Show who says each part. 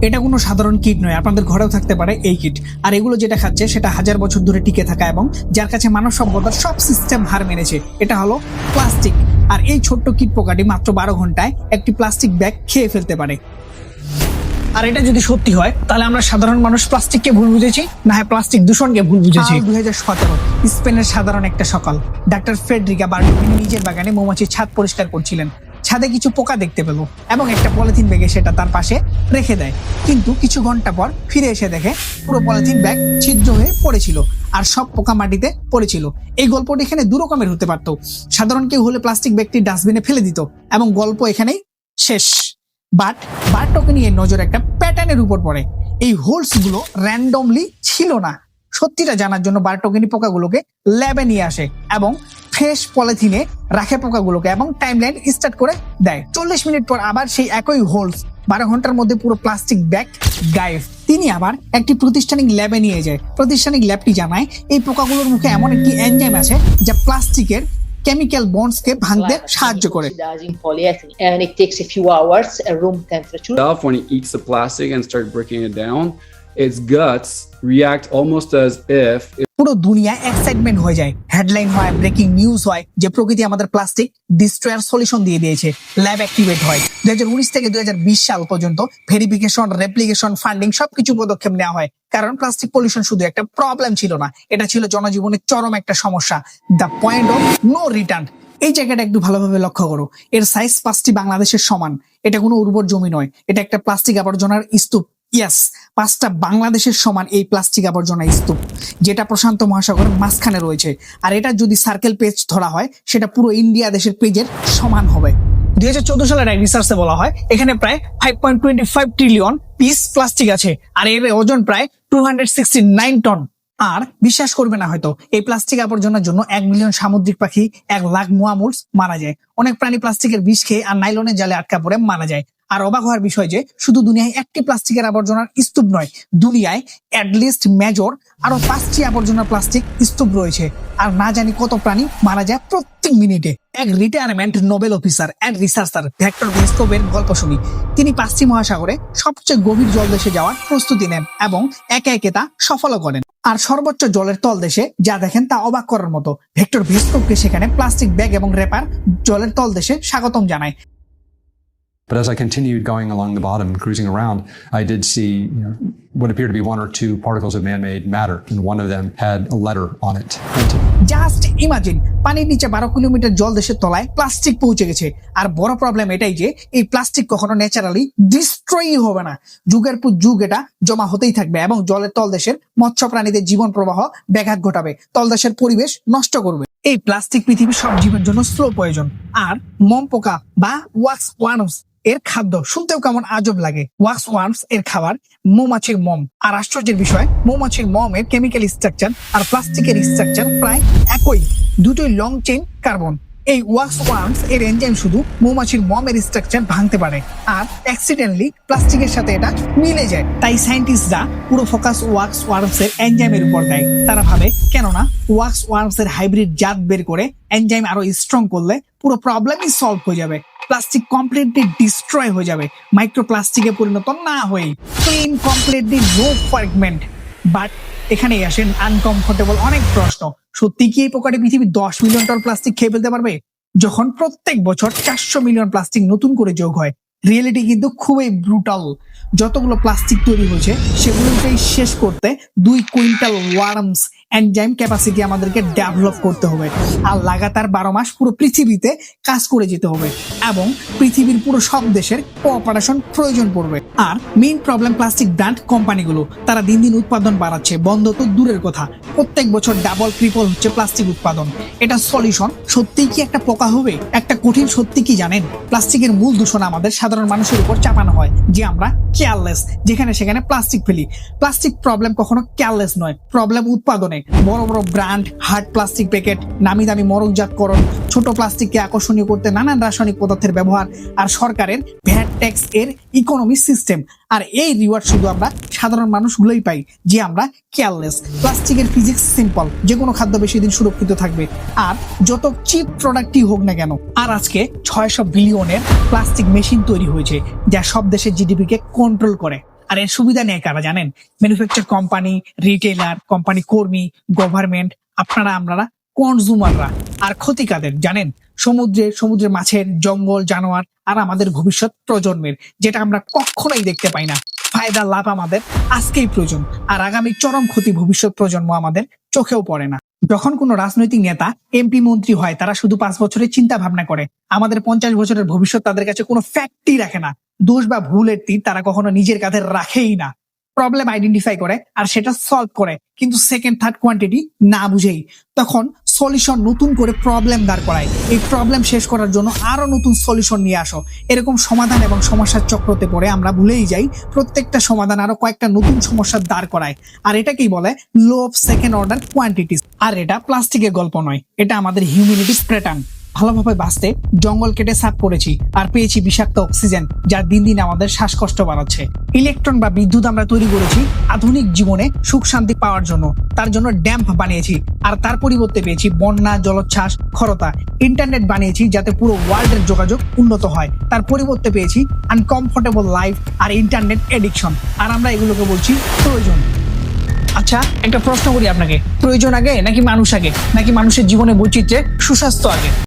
Speaker 1: এটা কোনো সাধারণ কিট নয়, আপনাদের ঘরেও থাকতে পারে এই কিট। আর এগুলো যেটা খাচ্ছে সেটা 1000 বছর ধরে টিকে থাকা এবং যার কাছে মানব সভ্যতার সব সিস্টেম হার মেনেছে, এটা হলো প্লাস্টিক। আর এই ছোট্ট কিট পোকাটি মাত্র 12 ঘন্টায় একটি প্লাস্টিক ব্যাগ খেয়ে ফেলতে পারে। আর এটা যদি সত্যি হয় তাহলে আমরা সাধারণ মানুষ প্লাস্টিককে ভুল বুঝেছি, না হয় প্লাস্টিক দূষণকে ভুল বুঝেছি। 2017 স্পেনের সাধারণ একটা সকাল, ডাক্তার ফ্রেডরিকা বার্টোমিনি নিজের বাগানে মৌমাছির ছাদ পরিষ্কার করছিলেন। ছাদে কিছু পোকা দেখতে পেল এবং একটা পলিথিন ব্যাগে সেটা তার পাশে রেখে দেয়। কিন্তু কিছু ঘন্টা পর ফিরে এসে দেখে পুরো পলিথিন ব্যাগ ছিদ্র হয়ে পড়েছিল আর সব পোকা মাটিতে পড়েছিল। এই গল্পটি এখানে দু রকমের হতে পারত। সাধারণ কেউ হলে প্লাস্টিক ব্যাগটি ডাস্টবিনে ফেলে দিত এবং গল্প এখানেই শেষ। বাট বার্টোমিনি এর নজর একটা প্যাটার্নের উপর পড়ে। এই হোলস গুলো র্যান্ডমলি ছিল না। সত্যিটা জানার জন্য বার্টোমিনি পোকাগুলোকে ল্যাবে নিয়ে আসে এবং ফ্রেশ পলিথিনে রাখে পোকাগুলোকে এবং টাইমলাইন স্টার্ট করে দেয়। 40 মিনিট পর আবার সেই একই হোলস, 12 ঘন্টার মধ্যে পুরো প্লাস্টিক ব্যাগ গায়েব। তিনি আবার একটি প্রাতিষ্ঠানিক ল্যাবে নিয়ে যায়। প্রাতিষ্ঠানিক ল্যাবটি জানায় এই পোকাগুলোর মুখে এমন একটি এনজাইম আছে যা প্লাস্টিকের কেমিক্যাল বন্ডসকে ভাঙতে সাহায্য করে।
Speaker 2: And it takes a few hours at room temperature.
Speaker 3: When it eats the plastic and starts breaking it down, its guts react almost as if
Speaker 1: পুরো দুনিয়া এক্সাইটমেন্ট হয়ে যায়। হেডলাইন হয়, ব্রেকিং নিউজ হয় যে প্রকৃতি আমাদের প্লাস্টিক ডিস্ট্রয়ার সলিউশন দিয়ে দিয়েছে। ল্যাব অ্যাক্টিভেট হয়। 2019 থেকে 2020 সাল পর্যন্ত ভেরিফিকেশন, রেপ্লিকেশন, ফান্ডিং সবকিছু পদক্ষেপ নেওয়া হয়। কারণ প্লাস্টিক পলিউশন শুধু একটা প্রবলেম ছিল না, এটা ছিল জনজীবনের চরম একটা সমস্যা। The point of no return. এই জায়গাটা একটু ভালোভাবে লক্ষ্য করো। এর সাইজ 5টি বাংলাদেশের সমান। এটা কোনো উর্বর জমি নয়, এটা একটা প্লাস্টিক আবর্জনার স্তূপ। ইয়েস, 5টা বাংলাদেশের সমান এই প্লাস্টিক আবর্জনা স্তূপ, যেটা প্রশান্ত মহাসাগরের মাঝখানে রয়েছে। আর এটা যদি সার্কেল পেজ ধরা হয় সেটা পুরো ইন্ডিয়া দেশের পেজের সমান হবে। 2014 সালের এক রিসার্চে বলা হয় এখানে প্রায় 5.25 ট্রিলিয়ন পিস প্লাস্টিক আছে আর এর ওজন প্রায় 269 টন। আর বিশ্বাস করবে না হয়তো, এই প্লাস্টিক আবর্জনার জন্য 1 মিলিয়ন সামুদ্রিক পাখি, 1 লাখ মোয়ামুলস মারা যায়। অনেক প্রাণী প্লাস্টিকের বিষ খেয়ে আর নাইলনের জালে আটকা পড়ে মারা যায়। আর অবাক হওয়ার বিষয় যে শুধু দুনিয়ায় একটি প্লাস্টিকের আবর্জনার স্তূপ নয়, দুনিয়ায় অ্যাটলিস্ট মেজর আরো 5টি আবর্জনার প্লাস্টিক স্তূপ রয়েছে। আর না জানি কত প্রাণী মারা যায় প্রত্যেক মিনিটে। এক retirement naval officer and researcher Victor ভেস্কোভের গল্প শুনি। তিনি পশ্চিম মহাসাগরে সবচেয়ে গভীর জলদেশে যাওয়ার প্রস্তুতি নেন এবং একে একে তা সফল করেন। আর সর্বোচ্চ জলের তলদেশে যা দেখেন তা অবাক করার মতো। ভেক্টর ভেস্কোভকে সেখানে প্লাস্টিক ব্যাগ এবং রেপার জলের তলদেশে স্বাগতম জানায়।
Speaker 4: But as I continued going along the bottom and cruising around, I did see what appeared to be 1 or 2 particles of man-made matter, and one of them had a letter on it.
Speaker 1: Just imagine, পানির নিচে 12 kilometre জল দেশের তলায় plastic পৌঁছে গেছে। আর বড় problem এটাই যে এই প্লাস্টিক কখনো ন্যাচারালি ডিস্ট্রয়ই হবে না। যুগের পর যুগ এটা জমা হতেই থাকবে এবং জলের তলদেশের মৎস্য প্রাণীদের জীবন প্রবাহ ব্যাঘাত ঘটাবে, তলদেশের পরিবেশ নষ্ট করবে। এই প্লাস্টিক পৃথিবীর সব জীবের জন্য স্লো প্রয়োজন। আর মম পোকা বা ওয়াক্স ওয়ার্মস এর খাদ্য শুনতেও কেমন আজব লাগে। ওয়াক্স ওয়ার্মস এর খাবার মৌমাছির মম। আর আশ্চর্যের বিষয়, মৌমাছির মম এর কেমিক্যাল স্ট্রাকচার আর প্লাস্টিকের স্ট্রাকচার প্রায় একই, দুটোই লং চেইন কার্বন। এই ওয়াক্স ওয়ার্মস এর এনজাইম শুধু মৌমাছির মম এর স্ট্রাকচার ভাঙতে পারে আর অ্যাক্সিডেন্টলি প্লাস্টিকের সাথে এটা মিলে যায়। তাই সায়েন্টিস্টরা পুরো ফোকাস ওয়াক্স ওয়ার্মস এর এনজাইমের উপর দেয়। তারা ভাবে কেননা ওয়াক্স ওয়ার্মস এর হাইব্রিড জাত বের করে এনজাইম আরো স্ট্রং করলে পুরো প্রবলেমই সলভ হয়ে যাবে। প্লাস্টিক কমপ্লিটলি ডিস্ট্রয় হয়ে যাবে, মাইক্রোপ্লাস্টিকে পরিণত না হয়ে clean, completely no fragment. But এখানেই আসেন আনকমফোর্টেবল অনেক প্রশ্ন। সত্যি কি এই পোকাটি পৃথিবীর 10 মিলিয়ন টন প্লাস্টিক খেয়ে ফেলতে পারবে যখন প্রত্যেক বছর 400 মিলিয়ন প্লাস্টিক নতুন করে যোগ হয়? রিয়েলিটি কিন্তু খুবই ব্রুটাল। যতগুলো প্লাস্টিক তৈরি হয়েছে সেগুলোকেই শেষ করতে 2 কুইন্টাল ওয়ার্মস এনজাইম ক্যাপাসিটি আমাদেরকে ডেভেলপ করতে হবে। আর লাগাতার 12 মাস পুরো পৃথিবীতে কাজ করে যেতে হবে এবং পৃথিবীর পুরো সব দেশের কোঅপারেশন প্রয়োজন পড়বে। আর মেইন প্রবলেম প্লাস্টিক ব্র্যান্ড কোম্পানিগুলো, তারা দিন দিন উৎপাদন বাড়াচ্ছে, বন্ধ তো দূরের কথা, প্রত্যেক বছর ডাবল ট্রিপল হচ্ছে প্লাস্টিক উৎপাদন। এটা সলিউশন সত্যিই কি একটা পোকা হবে? একটা কঠিন সত্যি কি জানেন, প্লাস্টিকের মূল দূষণ আমাদের সাধারণ মানুষের উপর চাপানো হয় যে আমরা কেয়ারলেস, যেখানে সেখানে প্লাস্টিক ফেলি। প্লাস্টিক প্রবলেম কখনো কেয়ারলেস নয়, প্রবলেম উৎপাদনে। বড় বড় ব্র্যান্ড, হার্ড প্লাস্টিক প্যাকেট, নামি দামি মরকজাতকরণ, ছোট প্লাস্টিককে আকর্ষণীয় করতে নানান রাসায়নিক পদার্থের ব্যবহার, আর সরকারের ভ্যাট ট্যাক্স এর ইকোনমি সিস্টেম। আর এই রিওয়ার্ড শুধু আমরা সাধারণ মানুষগুলোই পাই যে আমরা কেয়ারলেস। প্লাস্টিকের ফিজিক্স সিম্পল, যে কোনো খাদ্য বেশি দিন সুরক্ষিত থাকবে আর যত চিপ প্রোডাক্টই হোক না কেন। আর আজকে 600 বিলিয়নের প্লাস্টিক মেশিন তৈরি হয়েছে যা সব দেশের জিডিপি কে কন্ট্রোল করে। আর এর সুবিধা নেয় কারা জানেন? ম্যানুফ্যাকচার কোম্পানি, রিটেলার, কোম্পানি কর্মী, গভর্নমেন্ট, আপনারা কনজুমাররা। আর ক্ষতি কাদের জানেন? সমুদ্রের মাছের, জঙ্গল, জানোয়ার আর আমাদের ভবিষ্যৎ প্রজন্মের, যেটা আমরা কখনোই দেখতে পাই না। ফায়দা লাভ আমাদের আজকেই প্রয়োজন, আর আগামী চরম ক্ষতি ভবিষ্যৎ প্রজন্ম আমাদের চোখেও পড়ে না। যখন কোনো রাজনৈতিক নেতা এমপি মন্ত্রী হয়, তারা শুধু 5 বছরের চিন্তা ভাবনা করে, আমাদের 50 বছরের ভবিষ্যৎ তাদের কাছে কোনো ফ্যাক্টই রাখে না। দোষ বা ভুলের তীর তারা কখনো নিজের কাঁধে রাখেই না। প্রবলেম আইডেন্টিফাই করে আর সেটা সলভ করে, কিন্তু সেকেন্ড থার্ড কোয়ান্টিটি না বুঝেই। তখন সলিউশন নতুন করে প্রবলেম দাঁড় করায়, এই প্রবলেম শেষ করার জন্য আরো নতুন সলিউশন নিয়ে আসো। এরকম সমাধান এবং সমস্যার চক্রতে পড়ে আমরা ভুলেই যাই প্রত্যেকটা সমাধান আরো কয়েকটা নতুন সমস্যার দাঁড় করায়। আর এটাকেই বলে লো অফ সেকেন্ড অর্ডার কোয়ান্টিটিস। আর এটা প্লাস্টিকের গল্প নয়, এটা আমাদের হিউম্যানিটিস প্যাটার্ন। ভালোভাবে বাঁচতে জঙ্গল কেটে সাফ করেছি আর পেয়েছি বিষাক্ত অক্সিজেন, যা দিন দিন আমাদের শ্বাসকষ্ট বাড়াচ্ছে। ইলেকট্রন বা বিদ্যুৎ আমরা তৈরি করেছি আধুনিক জীবনে সুখ শান্তি পাওয়ার জন্য, তার জন্য ড্যাম্প বানিয়েছি, আর তার পরিবর্তে পেয়েছি বন্যা, জলোচ্ছ্বাস, খরতা। ইন্টারনেট বানিয়েছি যাতে পুরো ওয়ার্ল্ডের যোগাযোগ উন্নত হয়, তার পরিবর্তে পেয়েছি আনকমফোর্টেবল লাইফ আর ইন্টারনেট এডিকশন। আর আমরা এগুলোকে বলছি প্রয়োজন। আচ্ছা, একটা প্রশ্ন করি আপনাকে, প্রয়োজন আগে নাকি মানুষ আগে, নাকি মানুষের জীবনে বৈচিত্র্যে সুস্বাস্থ্য আগে?